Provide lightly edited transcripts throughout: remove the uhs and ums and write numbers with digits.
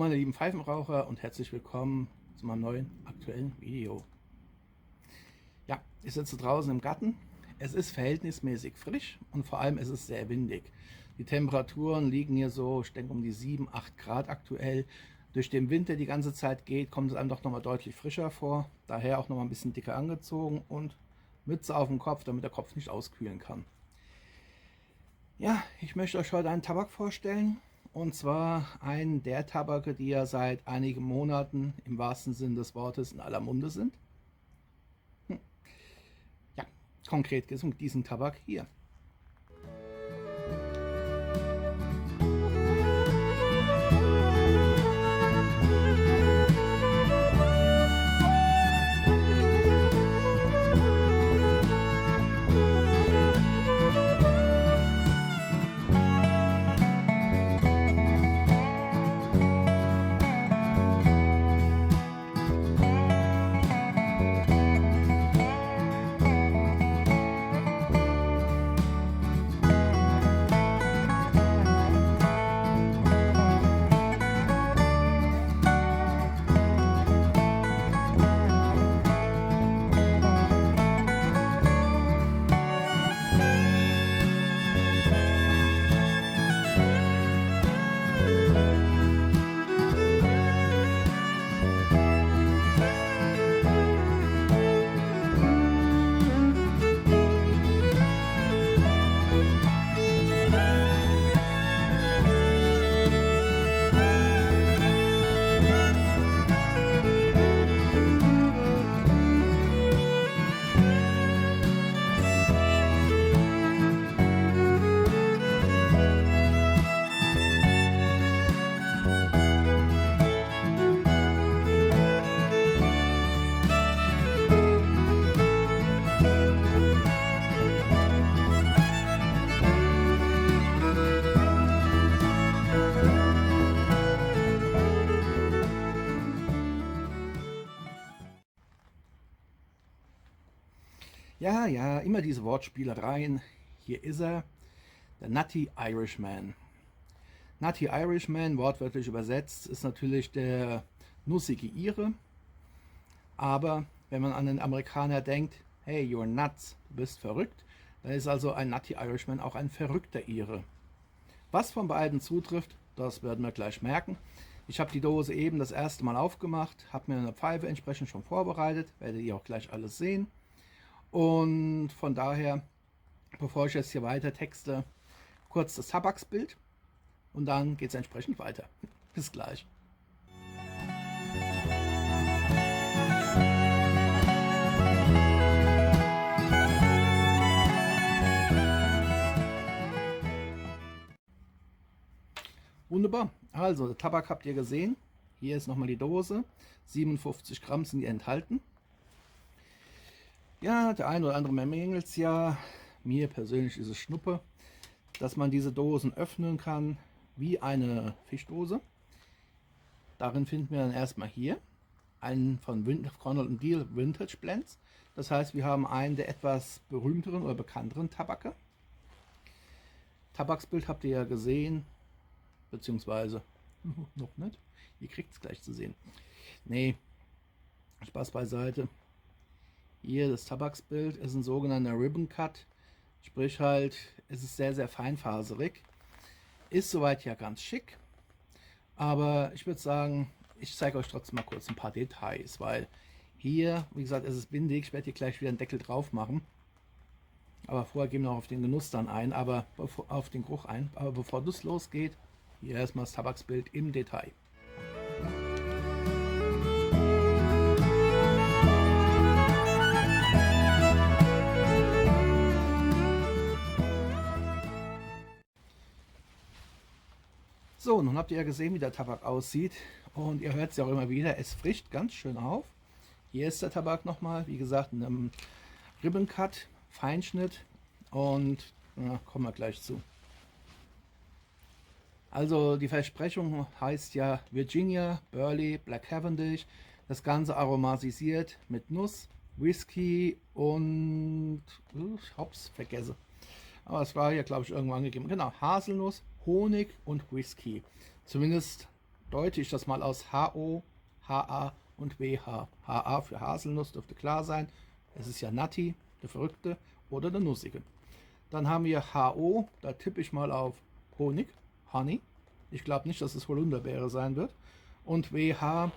meine lieben Pfeifenraucher und herzlich willkommen zu meinem neuen aktuellen Video. Ja, ich sitze draußen im Garten. Es ist verhältnismäßig frisch und vor allem ist es sehr windig. Die Temperaturen liegen hier so, ich denke um die 7, 8 Grad aktuell. Durch den Wind, der die ganze Zeit geht, kommt es einem doch nochmal deutlich frischer vor. Daher auch nochmal ein bisschen dicker angezogen und Mütze auf dem Kopf, damit der Kopf nicht auskühlen kann. Ja, ich möchte euch heute einen Tabak vorstellen. Und zwar einen der Tabake, die ja seit einigen Monaten im wahrsten Sinne des Wortes in aller Munde sind. Ja, konkret geht es um diesen Tabak hier. Ja, immer diese Wortspielereien. Hier ist er, der Nutty Irishman. Nutty Irishman, wortwörtlich übersetzt, ist natürlich der nussige Ire. Aber wenn man an den Amerikaner denkt, hey, you're nuts, du bist verrückt, dann ist also ein Nutty Irishman auch ein verrückter Ire. Was von beiden zutrifft, das werden wir gleich merken. Ich habe die Dose eben das erste Mal aufgemacht, habe mir eine Pfeife entsprechend schon vorbereitet, werdet ihr auch gleich alles sehen. Und von daher, bevor ich jetzt hier weiter texte, kurz das Tabaksbild und dann geht es entsprechend weiter. Bis gleich. Wunderbar, also der Tabak habt ihr gesehen. Hier ist nochmal die Dose, 57 Gramm sind die enthalten. Ja, der eine oder andere mängelt es ja. Mir persönlich ist es Schnuppe, dass man diese Dosen öffnen kann wie eine Fischdose. Darin finden wir dann erstmal hier einen von Cornell & Diehl Vintage Blends. Das heißt, wir haben einen der etwas berühmteren oder bekannteren Tabake. Tabaksbild habt ihr ja gesehen, beziehungsweise noch nicht. Ihr kriegt es gleich zu sehen. Nee, Spaß beiseite. Hier das Tabaksbild ist ein sogenannter Ribbon Cut, sprich halt, es ist sehr, sehr feinfaserig. Ist soweit ja ganz schick, aber ich würde sagen, ich zeige euch trotzdem mal kurz ein paar Details, weil hier, wie gesagt, es ist windig, ich werde hier gleich wieder einen Deckel drauf machen. Aber vorher gehen wir noch auf den Genuss dann ein, aber auf den Geruch ein. Aber bevor das losgeht, hier erstmal das Tabaksbild im Detail. So, nun habt ihr ja gesehen, wie der Tabak aussieht und ihr hört es ja auch immer wieder, es frischt ganz schön auf. Hier ist der Tabak nochmal, wie gesagt, in einem Ribbon Cut, Feinschnitt und kommen wir gleich zu. Also die Versprechung heißt ja Virginia, Burley, Black Cavendish, das Ganze aromatisiert mit Nuss, Whisky und ich hab's vergessen. Aber es war hier, glaube ich, irgendwo angegeben. Genau, Haselnuss, Honig und Whisky. Zumindest deute ich das mal aus HO, HA und WH. HA für Haselnuss dürfte klar sein. Es ist ja Nutty, der Verrückte, oder der Nussige. Dann haben wir HO, da tippe ich mal auf Honig, Honey. Ich glaube nicht, dass es Holunderbeere sein wird. Und WH,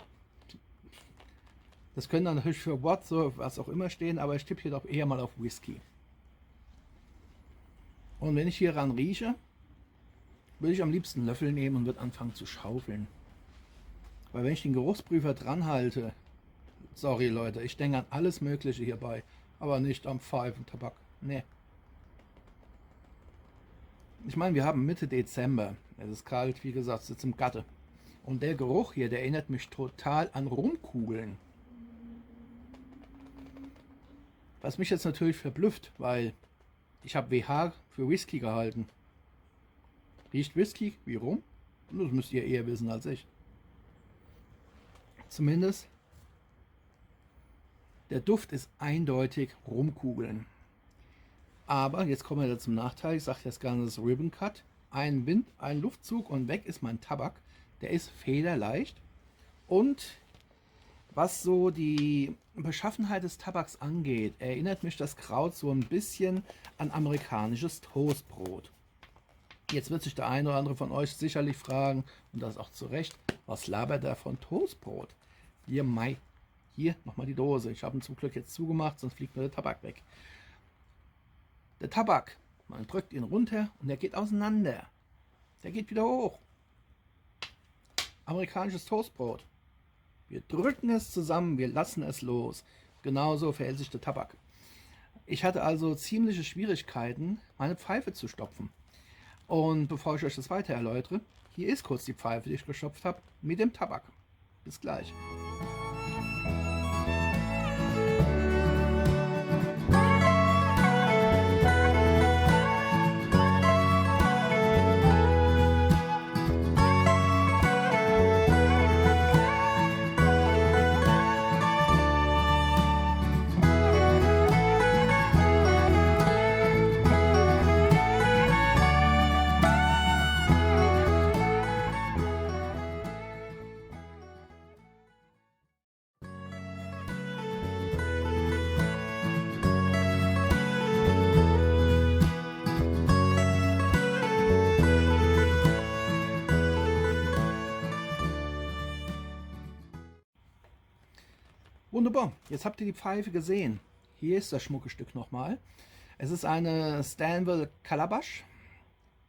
das können dann natürlich für What, so was auch immer stehen, aber ich tippe hier doch eher mal auf Whisky. Und wenn ich hier ran rieche, würde ich am liebsten einen Löffel nehmen und würde anfangen zu schaufeln. Weil wenn ich den Geruchsprüfer dran halte, sorry Leute, ich denke an alles Mögliche hierbei, aber nicht am Pfeifentabak. Nee. Ich meine, wir haben Mitte Dezember. Es ist kalt, wie gesagt, es sitzt im Gatte. Und der Geruch hier, der erinnert mich total an Rumkugeln. Was mich jetzt natürlich verblüfft, weil ich habe WH für Whisky gehalten. Riecht Whisky wie Rum? Das müsst ihr eher wissen als ich. Zumindest der Duft ist eindeutig Rumkugeln. Aber jetzt kommen wir zum Nachteil. Ich sage das Ganze Ribbon Cut. Ein Wind, ein Luftzug und weg ist mein Tabak. Der ist federleicht. Und was so die Beschaffenheit des Tabaks angeht, erinnert mich das Kraut so ein bisschen an amerikanisches Toastbrot. Jetzt wird sich der eine oder andere von euch sicherlich fragen, und das auch zu Recht, was labert er von Toastbrot? Hier, hier nochmal die Dose. Ich habe ihn zum Glück jetzt zugemacht, sonst fliegt mir der Tabak weg. Der Tabak, man drückt ihn runter und er geht auseinander. Der geht wieder hoch. Amerikanisches Toastbrot. Wir drücken es zusammen, wir lassen es los. Genauso verhält sich der Tabak. Ich hatte also ziemliche Schwierigkeiten, meine Pfeife zu stopfen. Und bevor ich euch das weiter erläutere, hier ist kurz die Pfeife, die ich gestopft habe, mit dem Tabak. Bis gleich. Wunderbar, jetzt habt ihr die Pfeife gesehen. Hier ist das schmucke Stück nochmal. Es ist eine Stanwell Calabash,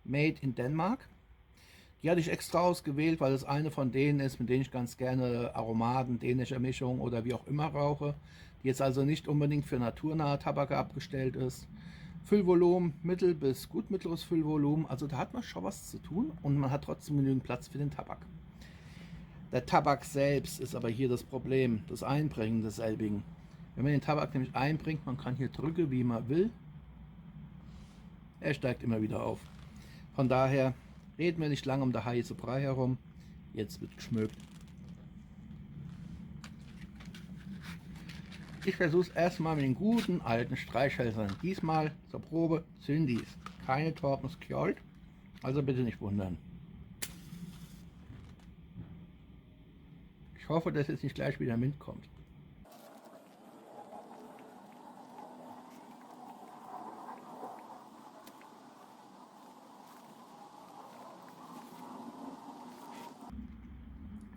made in Denmark. Die hatte ich extra ausgewählt, weil es eine von denen ist, mit denen ich ganz gerne Aromaten, dänische Mischung oder wie auch immer rauche. Die jetzt also nicht unbedingt für naturnahe Tabak abgestellt ist. Füllvolumen, mittel bis gut mittleres Füllvolumen. Also da hat man schon was zu tun und man hat trotzdem genügend Platz für den Tabak. Der Tabak selbst ist aber hier das Problem, das Einbringen desselbigen. Wenn man den Tabak nämlich einbringt, man kann hier drücken, wie man will. Er steigt immer wieder auf. Von daher reden wir nicht lange um der heiße Brei herum. Jetzt wird geschmückt. Ich versuche es erstmal mit den guten alten Streichhölzern. Diesmal zur Probe Syndis. Keine Torpen Skjold, also bitte nicht wundern. Ich hoffe, dass jetzt nicht gleich wieder Wind kommt.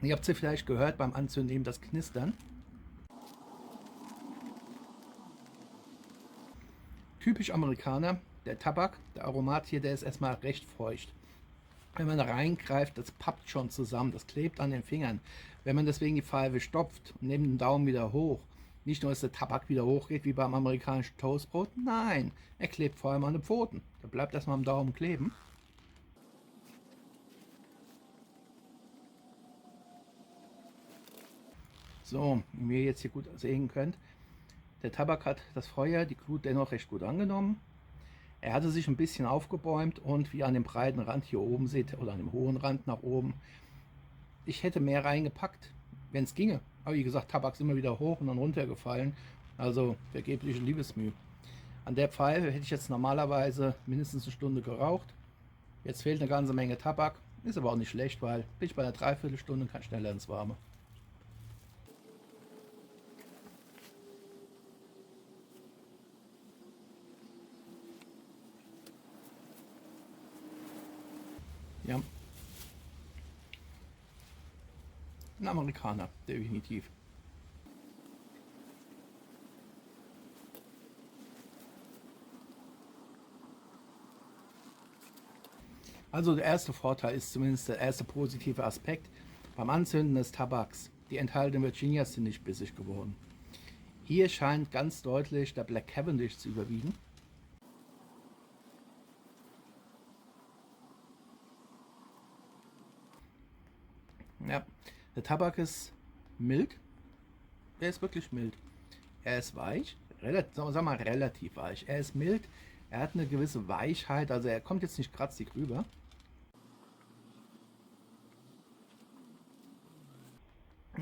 Ihr habt sie vielleicht gehört beim Anzünden, das Knistern. Typisch Amerikaner, der Tabak, der Aromat hier, der ist erstmal recht feucht. Wenn man da reingreift, das pappt schon zusammen, das klebt an den Fingern. Wenn man deswegen die Pfeife stopft und nehmt den Daumen wieder hoch, nicht nur, dass der Tabak wieder hochgeht, wie beim amerikanischen Toastbrot, nein, er klebt vor allem an den Pfoten. Der bleibt erstmal am Daumen kleben. So, wie ihr jetzt hier gut sehen könnt, der Tabak hat das Feuer, die Glut dennoch recht gut angenommen. Er hatte sich ein bisschen aufgebäumt und wie ihr an dem breiten Rand hier oben seht, oder an dem hohen Rand nach oben, ich hätte mehr reingepackt, wenn es ginge. Aber wie gesagt, Tabak ist immer wieder hoch und dann runtergefallen. Also vergebliche Liebesmüh. An der Pfeife hätte ich jetzt normalerweise mindestens eine Stunde geraucht. Jetzt fehlt eine ganze Menge Tabak Ist aber auch nicht schlecht, weil bin ich bei einer Dreiviertelstunde kann schneller ins Warme. Ja, ein Amerikaner, definitiv. Also der erste Vorteil ist zumindest der erste positive Aspekt beim Anzünden des Tabaks. Die enthaltenen Virginias sind nicht bissig geworden. Hier scheint ganz deutlich der Black Cavendish zu überwiegen. Ja, der Tabak ist mild. Er ist wirklich mild. Er ist weich, sagen wir mal relativ weich. Er ist mild, er hat eine gewisse Weichheit, also er kommt jetzt nicht kratzig rüber.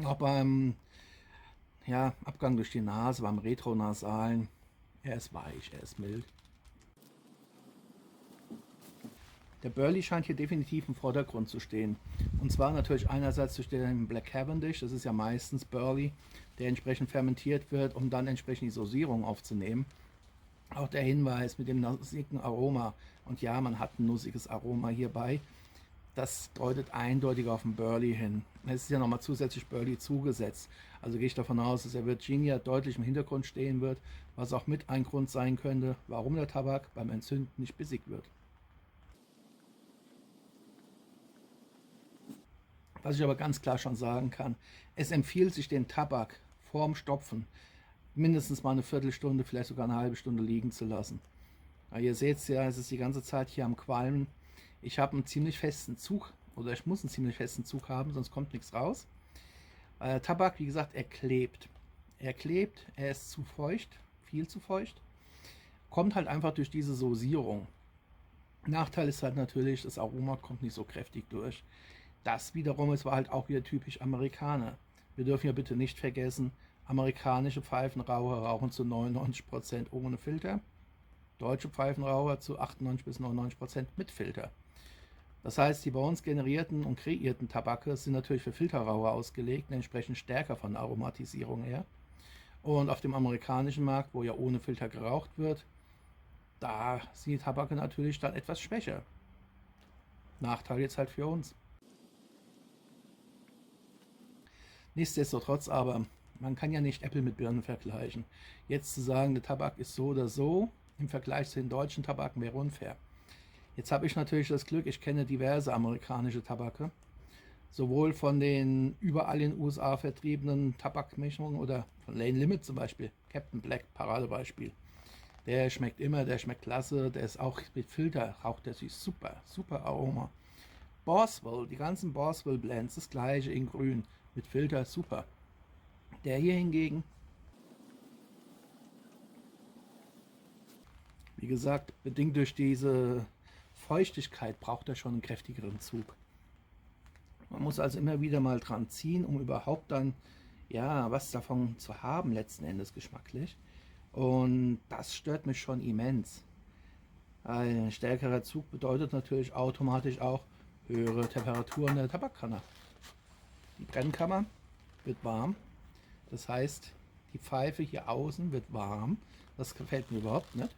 Auch beim Abgang durch die Nase, beim Retronasalen, er ist weich, er ist mild. Der Burley scheint hier definitiv im Vordergrund zu stehen. Und zwar natürlich einerseits durch den Black Cavendish, das ist ja meistens Burley, der entsprechend fermentiert wird, um dann entsprechend die Dosierung aufzunehmen. Auch der Hinweis mit dem nussigen Aroma. Und ja, man hat ein nussiges Aroma hierbei. Das deutet eindeutig auf den Burley hin. Es ist ja nochmal zusätzlich Burley zugesetzt. Also gehe ich davon aus, dass der Virginia deutlich im Hintergrund stehen wird, was auch mit ein Grund sein könnte, warum der Tabak beim Entzünden nicht bissig wird. Was ich aber ganz klar schon sagen kann, es empfiehlt sich, den Tabak vorm Stopfen mindestens mal eine Viertelstunde, vielleicht sogar eine halbe Stunde liegen zu lassen. Aber ihr seht ja, es ist die ganze Zeit hier am Qualmen. Ich habe einen ziemlich festen Zug, oder ich muss einen ziemlich festen Zug haben, sonst kommt nichts raus. Tabak, wie gesagt, er klebt. Er klebt, er ist zu feucht, viel zu feucht. Kommt halt einfach durch diese Dosierung. Nachteil ist halt natürlich, das Aroma kommt nicht so kräftig durch. Das wiederum ist halt auch wieder typisch Amerikaner. Wir dürfen ja bitte nicht vergessen, amerikanische Pfeifenraucher rauchen zu 99% ohne Filter. Deutsche Pfeifenraucher zu 98 bis 99% mit Filter. Das heißt, die bei uns generierten und kreierten Tabake sind natürlich für Filterraucher ausgelegt, entsprechend stärker von der Aromatisierung her. Und auf dem amerikanischen Markt, wo ja ohne Filter geraucht wird, da sind die Tabake natürlich dann etwas schwächer. Nachteil jetzt halt für uns. Nichtsdestotrotz aber, man kann ja nicht Äpfel mit Birnen vergleichen. Jetzt zu sagen, der Tabak ist so oder so, im Vergleich zu den deutschen Tabaken wäre unfair. Jetzt habe ich natürlich das Glück, ich kenne diverse amerikanische Tabake. Sowohl von den überall in den USA vertriebenen Tabakmischungen oder von Lane Limit zum Beispiel, Captain Black, Paradebeispiel. Der schmeckt immer, der schmeckt klasse, der ist auch mit Filter, raucht der sich super, super Aroma. Borswell, die ganzen Borswell Blends, das gleiche in grün, mit Filter, super. Der hier hingegen, wie gesagt, bedingt durch diese Feuchtigkeit braucht er schon einen kräftigeren Zug. Man muss also immer wieder mal dran ziehen, um überhaupt dann ja was davon zu haben, letzten Endes geschmacklich. Und das stört mich schon immens. Ein stärkerer Zug bedeutet natürlich automatisch auch höhere Temperaturen der Tabakkanne. Die Brennkammer wird warm, das heißt, die Pfeife hier außen wird warm. Das gefällt mir überhaupt nicht.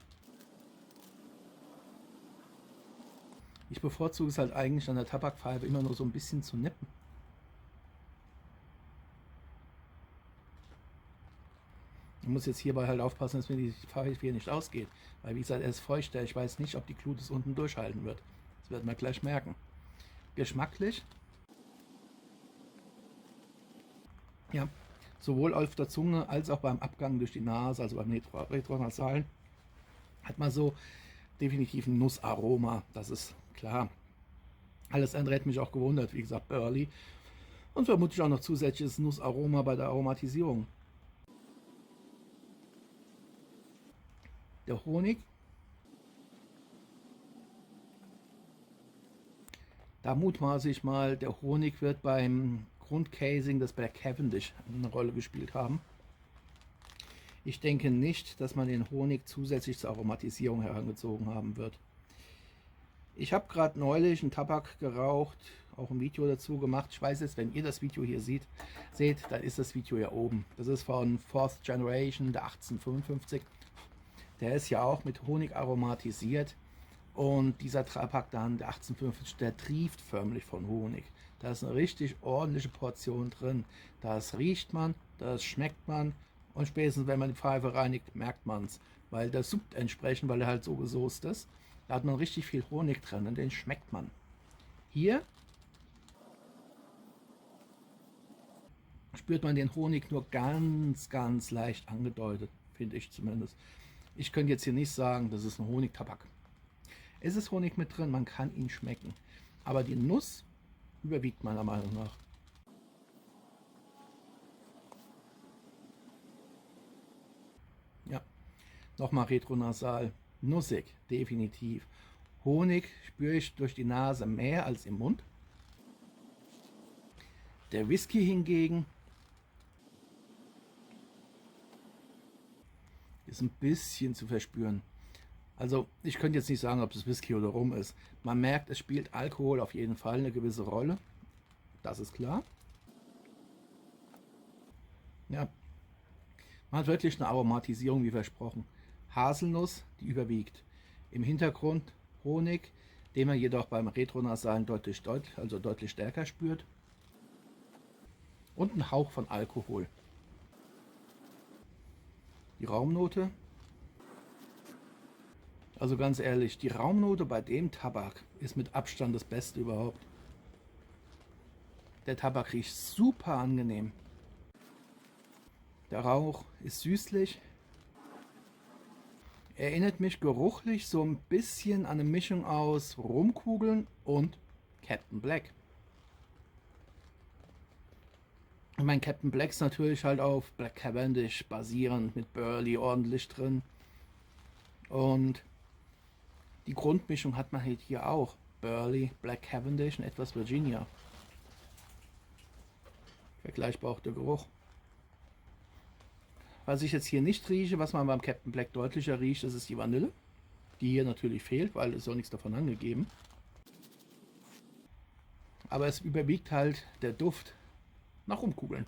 Ich bevorzuge es halt eigentlich an der Tabakpfeife immer nur so ein bisschen zu nippen. Ich muss jetzt hierbei halt aufpassen, dass mir die Pfeife hier nicht ausgeht. Weil wie gesagt, er ist feuchter. Ich weiß nicht, ob die Glut es unten durchhalten wird. Das werden wir gleich merken. Geschmacklich. Ja, sowohl auf der Zunge als auch beim Abgang durch die Nase, also beim Retronasalen, hat man so definitiv ein Nussaroma. Das ist klar. Alles andere hätte mich auch gewundert, wie gesagt, Burley. Und vermutlich auch noch zusätzliches Nussaroma bei der Aromatisierung. Der Honig. Da mutmaße ich mal, der Honig wird beim Grundcasing des Black Cavendish eine Rolle gespielt haben. Ich denke nicht, dass man den Honig zusätzlich zur Aromatisierung herangezogen haben wird. Ich habe gerade neulich einen Tabak geraucht, auch ein Video dazu gemacht. Ich weiß jetzt, wenn ihr das Video hier seht, dann ist das Video ja oben. Das ist von Fourth Generation, der 1855. Der ist ja auch mit Honig aromatisiert. Und dieser Tabak dann, der 1855, der trieft förmlich von Honig. Da ist eine richtig ordentliche Portion drin. Das riecht man, das schmeckt man. Und spätestens, wenn man die Pfeife reinigt, merkt man es. Weil der suppt entsprechend, weil er halt so gesoßt ist. Da hat man richtig viel Honig drin und den schmeckt man. Hier spürt man den Honig nur ganz, ganz leicht angedeutet, finde ich zumindest. Ich könnte jetzt hier nicht sagen, das ist ein Honigtabak. Es ist Honig mit drin, man kann ihn schmecken. Aber die Nuss überwiegt meiner Meinung nach. Ja, nochmal retronasal. Nussig, definitiv. Honig spüre ich durch die Nase mehr als im Mund. Der Whisky hingegen ist ein bisschen zu verspüren. Also ich könnte jetzt nicht sagen, ob es Whisky oder Rum ist. Man merkt, es spielt Alkohol auf jeden Fall eine gewisse Rolle. Das ist klar. Ja, man hat wirklich eine Aromatisierung wie versprochen. Haselnuss, die überwiegt. Im Hintergrund Honig, den man jedoch beim Retronasalen deutlich stärker spürt. Und ein Hauch von Alkohol. Die Raumnote. Also ganz ehrlich, die Raumnote bei dem Tabak ist mit Abstand das Beste überhaupt. Der Tabak riecht super angenehm. Der Rauch ist süßlich. Erinnert mich geruchlich so ein bisschen an eine Mischung aus Rumkugeln und Captain Black. Ich meine, Captain Black ist natürlich halt auf Black Cavendish basierend mit Burley ordentlich drin. Und die Grundmischung hat man halt hier auch. Burley, Black Cavendish und etwas Virginia. Vergleichbar auch der Geruch. Was ich jetzt hier nicht rieche, was man beim Captain Black deutlicher riecht, das ist die Vanille. Die hier natürlich fehlt, weil es auch nichts davon angegeben. Aber es überwiegt halt der Duft nach Rumkugeln.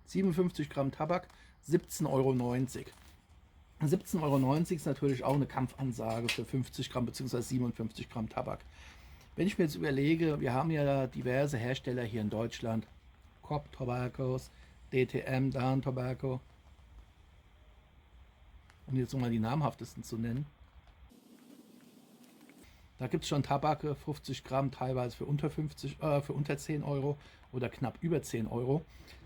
...57 Gramm Tabak, 17,90 €. 17,90 € ist natürlich auch eine Kampfansage für 50 Gramm bzw. 57 Gramm Tabak. Wenn ich mir jetzt überlege, wir haben ja diverse Hersteller hier in Deutschland. Cobb Tobaccos, DTM, Dan Tobacco. Um jetzt mal die namhaftesten zu nennen. Da gibt es schon Tabake, 50 Gramm, teilweise für unter 10 € oder knapp über 10 €.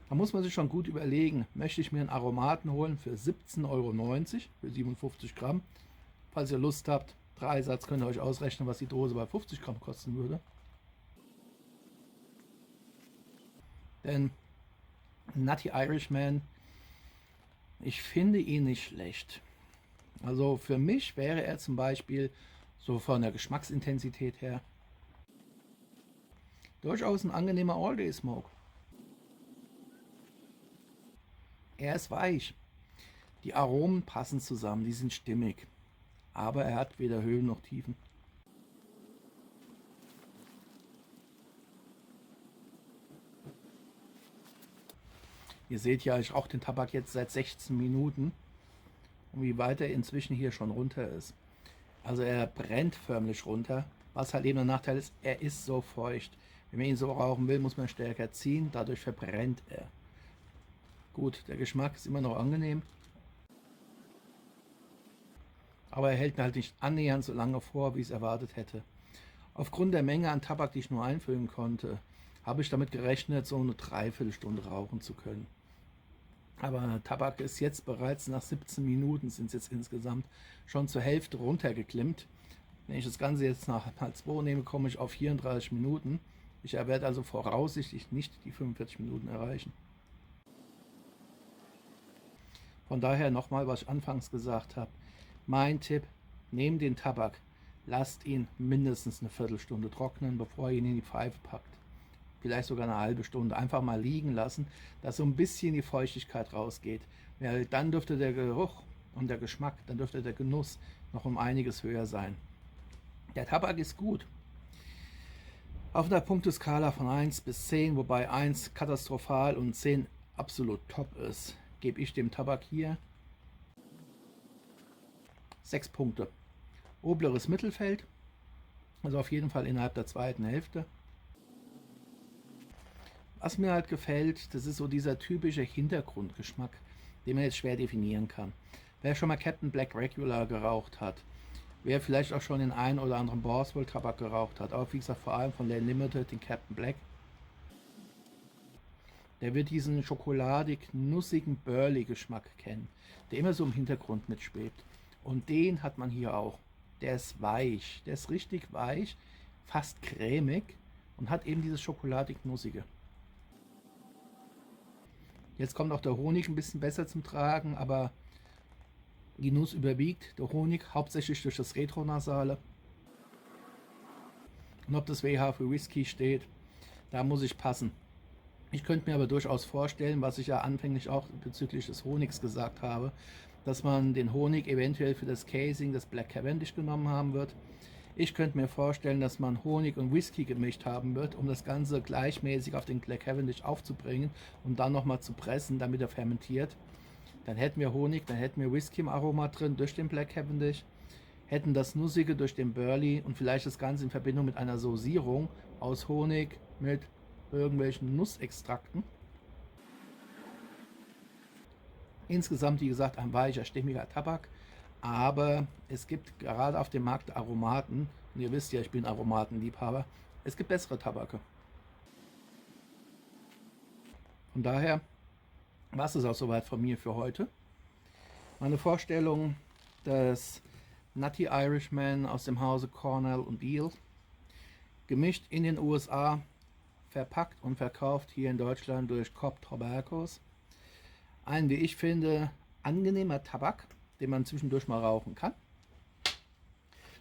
Da muss man sich schon gut überlegen, möchte ich mir einen Aromaten holen für 17,90 € für 57 Gramm. Falls ihr Lust habt, 3 Satz könnt ihr euch ausrechnen, was die Dose bei 50 Gramm kosten würde. Denn Nutty Irishman, ich finde ihn nicht schlecht. Also für mich wäre er zum Beispiel so von der Geschmacksintensität her durchaus ein angenehmer All-Day-Smoke. Er ist weich. Die Aromen passen zusammen, die sind stimmig. Aber er hat weder Höhen noch Tiefen. Ihr seht ja, ich rauche den Tabak jetzt seit 16 Minuten. Und wie weit er inzwischen hier schon runter ist. Also er brennt förmlich runter. Was halt eben ein Nachteil ist, er ist so feucht. Wenn man ihn so rauchen will, muss man stärker ziehen. Dadurch verbrennt er. Gut, der Geschmack ist immer noch angenehm. Aber er hält mir halt nicht annähernd so lange vor, wie ich es erwartet hätte. Aufgrund der Menge an Tabak, die ich nur einfüllen konnte, habe ich damit gerechnet, so eine Dreiviertelstunde rauchen zu können. Aber Tabak ist jetzt bereits nach 17 Minuten, sind es jetzt insgesamt, schon zur Hälfte runtergeklimmt. Wenn ich das Ganze jetzt nach halb 2 nehme, komme ich auf 34 Minuten. Ich werde also voraussichtlich nicht die 45 Minuten erreichen. Von daher nochmal, was ich anfangs gesagt habe. Mein Tipp, nehmt den Tabak, lasst ihn mindestens eine Viertelstunde trocknen, bevor ihr ihn in die Pfeife packt. Vielleicht sogar eine halbe Stunde. Einfach mal liegen lassen, dass so ein bisschen die Feuchtigkeit rausgeht. Ja, dann dürfte der Geruch und der Geschmack, dann dürfte der Genuss noch um einiges höher sein. Der Tabak ist gut. Auf einer Punkteskala von 1 bis 10, wobei 1 katastrophal und 10 absolut top ist, gebe ich dem Tabak hier 6 Punkte. Oberes Mittelfeld, also auf jeden Fall innerhalb der zweiten Hälfte. Was mir halt gefällt, das ist so dieser typische Hintergrundgeschmack, den man jetzt schwer definieren kann. Wer schon mal Captain Black Regular geraucht hat, wer vielleicht auch schon den einen oder anderen Borswold Tabak geraucht hat, aber wie gesagt vor allem von Lane Limited, den Captain Black, der wird diesen schokoladig-nussigen Burley-Geschmack kennen, der immer so im Hintergrund mitschwebt. Und den hat man hier auch. Der ist weich, der ist richtig weich, fast cremig und hat eben dieses schokoladig-nussige. Jetzt kommt auch der Honig ein bisschen besser zum Tragen, aber die Nuss überwiegt. Der Honig hauptsächlich durch das Retronasale. Und ob das WH für Whisky steht, da muss ich passen. Ich könnte mir aber durchaus vorstellen, was ich ja anfänglich auch bezüglich des Honigs gesagt habe, dass man den Honig eventuell für das Casing des Black Cavendish genommen haben wird. Ich könnte mir vorstellen, dass man Honig und Whisky gemischt haben wird, um das Ganze gleichmäßig auf den Black Cavendish aufzubringen und dann nochmal zu pressen, damit er fermentiert. Dann hätten wir Honig, dann hätten wir Whisky im Aroma drin durch den Black Cavendish, hätten das Nussige durch den Burley und vielleicht das Ganze in Verbindung mit einer Saucierung aus Honig mit irgendwelchen Nussextrakten. Insgesamt, wie gesagt, ein weicher, stimmiger Tabak. Aber es gibt gerade auf dem Markt Aromaten, und ihr wisst ja, ich bin Aromatenliebhaber, es gibt bessere Tabake. Von daher war es auch soweit von mir für heute. Meine Vorstellung des Nutty Irishman aus dem Hause Cornell und Diehl, gemischt in den USA, verpackt und verkauft hier in Deutschland durch Cobb Tobaccos. Ein, wie ich finde, angenehmer Tabak, den man zwischendurch mal rauchen kann.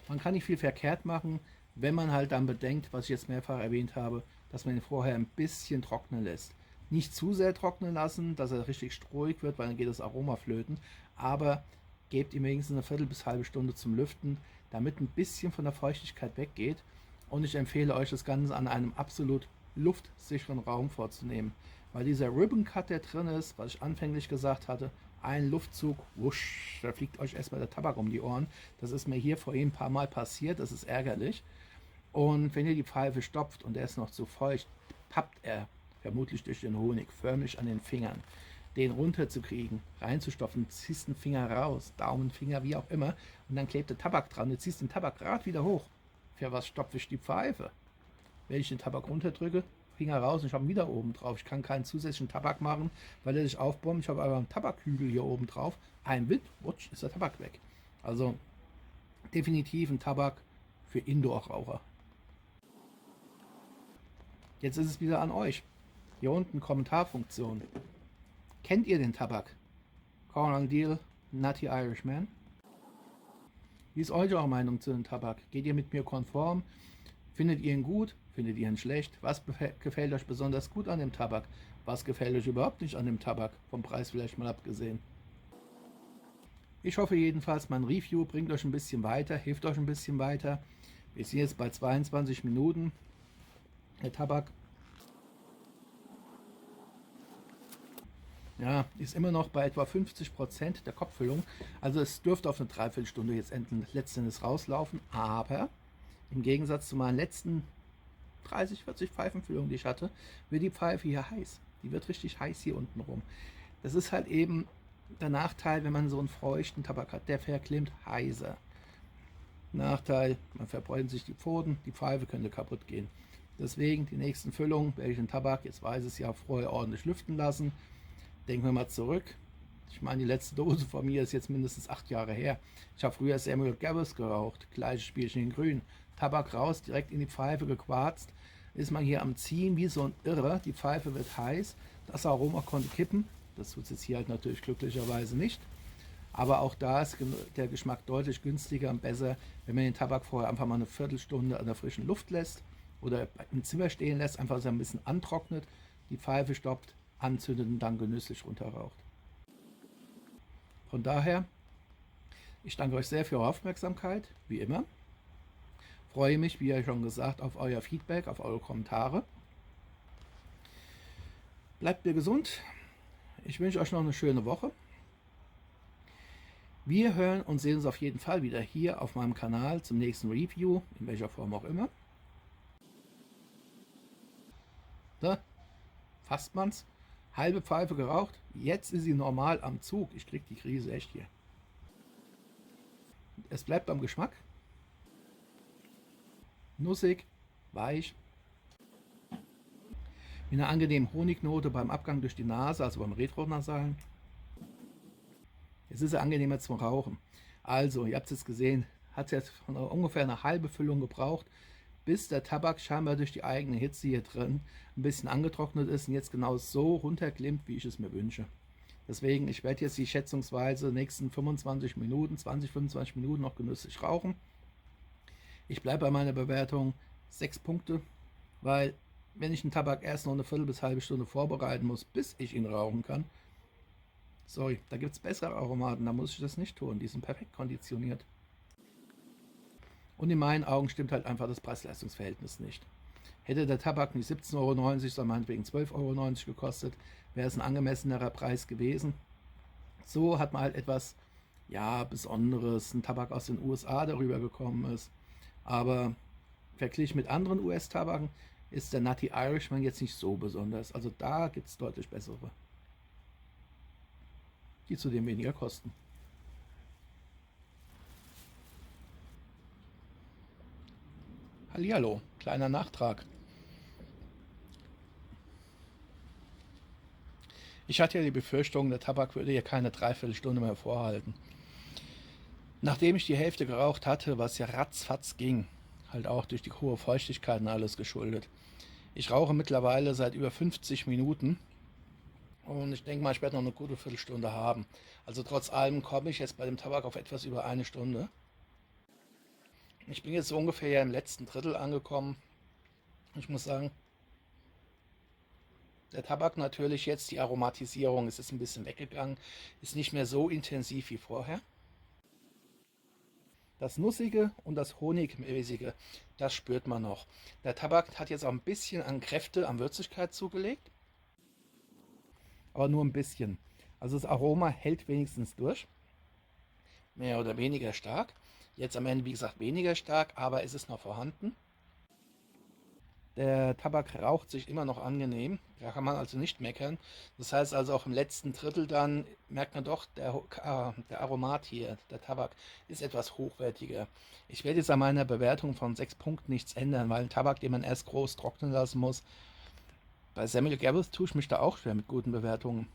Man kann nicht viel verkehrt machen, wenn man halt dann bedenkt, was ich jetzt mehrfach erwähnt habe, dass man ihn vorher ein bisschen trocknen lässt. Nicht zu sehr trocknen lassen, dass er richtig strohig wird, weil dann geht das Aroma flöten, aber gebt ihm wenigstens eine Viertel bis halbe Stunde zum Lüften, damit ein bisschen von der Feuchtigkeit weggeht. Und ich empfehle euch, das Ganze an einem absolut luftsicheren Raum vorzunehmen, weil dieser Ribbon Cut, der drin ist, was ich anfänglich gesagt hatte, ein Luftzug, wusch, da fliegt euch erstmal der Tabak um die Ohren. Das ist mir hier vorhin ein paar Mal passiert, das ist ärgerlich. Und wenn ihr die Pfeife stopft und er ist noch zu feucht, pappt er, vermutlich durch den Honig, förmlich an den Fingern. Den runterzukriegen, reinzustopfen, ziehst den Finger raus, Daumen, Finger, wie auch immer, und dann klebt der Tabak dran. Du ziehst den Tabak gerade wieder hoch. Für was stopfe ich die Pfeife? Wenn ich den Tabak runterdrücke, Finger raus und ich habe ihn wieder oben drauf. Ich kann keinen zusätzlichen Tabak machen, weil er sich aufbombt. Ich habe aber einen Tabakhügel hier oben drauf. Ein Wind, rutsch, ist der Tabak weg. Also definitiv ein Tabak für Indoor-Raucher. Jetzt ist es wieder an euch. Hier unten Kommentarfunktion. Kennt ihr den Tabak? Cornell Diehl, Nutty Irishman? Wie ist eure Meinung zu dem Tabak? Geht ihr mit mir konform? Findet ihr ihn gut? Findet ihr ihn schlecht? Was gefällt euch besonders gut an dem Tabak? Was gefällt euch überhaupt nicht an dem Tabak? Vom Preis vielleicht mal abgesehen. Ich hoffe jedenfalls, mein Review bringt euch ein bisschen weiter, hilft euch ein bisschen weiter. Wir sind jetzt bei 22 Minuten. Der Tabak ja, ist immer noch bei etwa 50% der Kopffüllung. Also es dürfte auf eine Dreiviertelstunde jetzt letztendlich rauslaufen. Aber im Gegensatz zu meinen letzten 30, 40 Pfeifenfüllungen, die ich hatte, wird die Pfeife hier heiß. Die wird richtig heiß hier unten rum. Das ist halt eben der Nachteil, wenn man so einen feuchten Tabak hat. Der verklimmt heißer. Nachteil, man verbrennt sich die Pfoten, die Pfeife könnte kaputt gehen. Deswegen die nächsten Füllungen werde ich den Tabak, jetzt weiß es ja, vorher ordentlich lüften lassen. Denken wir mal zurück. Ich meine, die letzte Dose von mir ist jetzt mindestens 8 Jahre her. Ich habe früher Samuel Gavis geraucht. Gleiches Spielchen in grün. Tabak raus, direkt in die Pfeife gequarzt. Ist man hier am Ziehen wie so ein Irrer. Die Pfeife wird heiß. Das Aroma konnte kippen. Das tut es jetzt hier halt natürlich glücklicherweise nicht. Aber auch da ist der Geschmack deutlich günstiger und besser, wenn man den Tabak vorher einfach mal eine Viertelstunde an der frischen Luft lässt oder im Zimmer stehen lässt, einfach so ein bisschen antrocknet, die Pfeife stoppt, anzündet und dann genüsslich runterraucht. Von daher Ich danke euch sehr für eure Aufmerksamkeit, wie immer. Freue mich, wie ja schon gesagt, auf euer Feedback, auf eure Kommentare. Bleibt mir gesund. Ich wünsche euch noch eine schöne Woche. Wir hören und sehen uns auf jeden Fall wieder hier auf meinem Kanal zum nächsten Review, in welcher Form auch immer. Da fasst man's. Halbe Pfeife geraucht. Jetzt ist sie normal am Zug. Ich krieg die Krise echt hier. Es bleibt beim Geschmack. Nussig, weich. Mit einer angenehmen Honignote beim Abgang durch die Nase, also beim Retronasalen. Es ist ja angenehmer zum Rauchen. Also, ihr habt es gesehen, hat jetzt ungefähr eine halbe Füllung gebraucht, bis der Tabak scheinbar durch die eigene Hitze hier drin ein bisschen angetrocknet ist und jetzt genau so runterklimmt, wie ich es mir wünsche. Deswegen, ich werde jetzt die schätzungsweise nächsten 25 Minuten, 20, 25 Minuten noch genüsslich rauchen. Ich bleibe bei meiner Bewertung 6 Punkte, weil wenn ich den Tabak erst noch eine Viertel bis halbe Stunde vorbereiten muss, bis ich ihn rauchen kann, sorry, da gibt es bessere Aromaten, da muss ich das nicht tun, die sind perfekt konditioniert. Und in meinen Augen stimmt halt einfach das Preis-Leistungs-Verhältnis nicht. Hätte der Tabak nicht 17,90 Euro, sondern meinetwegen 12,90 Euro gekostet, wäre es ein angemessenerer Preis gewesen. So hat man halt etwas, ja, Besonderes, ein Tabak aus den USA darüber gekommen ist. Aber verglichen mit anderen US-Tabaken ist der Nutty Irishman jetzt nicht so besonders. Also da gibt es deutlich bessere, die zudem weniger kosten. Hallihallo, kleiner Nachtrag. Ich hatte ja die Befürchtung, der Tabak würde hier keine Dreiviertelstunde mehr vorhalten. Nachdem ich die Hälfte geraucht hatte, was ja ratzfatz ging, halt auch durch die hohe Feuchtigkeit und alles geschuldet. Ich rauche mittlerweile seit über 50 Minuten und ich denke mal, ich werde noch eine gute Viertelstunde haben. Also trotz allem komme ich jetzt bei dem Tabak auf etwas über eine Stunde. Ich bin jetzt so ungefähr ja im letzten Drittel angekommen. Ich muss sagen, der Tabak natürlich jetzt, die Aromatisierung, es ist ein bisschen weggegangen, ist nicht mehr so intensiv wie vorher. Das Nussige und das Honigmäßige, das spürt man noch. Der Tabak hat jetzt auch ein bisschen an Kräfte, an Würzigkeit zugelegt, aber nur ein bisschen. Also das Aroma hält wenigstens durch, mehr oder weniger stark. Jetzt am Ende, wie gesagt, weniger stark, aber es ist noch vorhanden. Der Tabak raucht sich immer noch angenehm, da kann man also nicht meckern. Das heißt also auch im letzten Drittel dann merkt man doch, der Aromat hier, der Tabak, ist etwas hochwertiger. Ich werde jetzt an meiner Bewertung von 6 Punkten nichts ändern, weil ein Tabak, den man erst groß trocknen lassen muss, bei Samuel Gareth tue ich mich da auch schwer mit guten Bewertungen.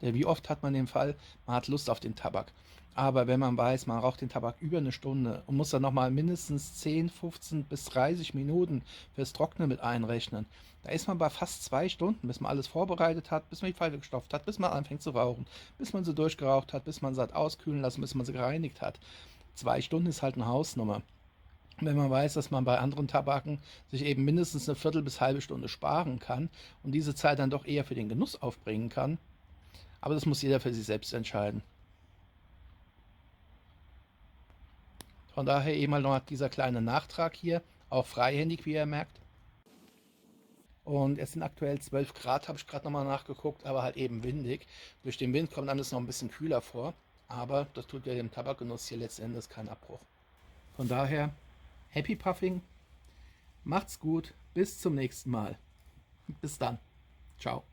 Wie oft hat man den Fall, man hat Lust auf den Tabak. Aber wenn man weiß, man raucht den Tabak über eine Stunde und muss dann nochmal mindestens 10, 15 bis 30 Minuten fürs Trocknen mit einrechnen, da ist man bei fast 2 Stunden, bis man alles vorbereitet hat, bis man die Pfeife gestopft hat, bis man anfängt zu rauchen, bis man sie durchgeraucht hat, bis man sie hat auskühlen lassen, bis man sie gereinigt hat. 2 Stunden ist halt eine Hausnummer. Wenn man weiß, dass man bei anderen Tabaken sich eben mindestens eine Viertel bis halbe Stunde sparen kann und diese Zeit dann doch eher für den Genuss aufbringen kann, aber das muss jeder für sich selbst entscheiden. Von daher eben mal noch dieser kleine Nachtrag hier, auch freihändig, wie ihr merkt. Und es sind aktuell 12 Grad, habe ich gerade nochmal nachgeguckt, aber halt eben windig. Durch den Wind kommt alles noch ein bisschen kühler vor, aber das tut ja dem Tabakgenuss hier letztendlich keinen Abbruch. Von daher, Happy Puffing, macht's gut, bis zum nächsten Mal. Bis dann, ciao.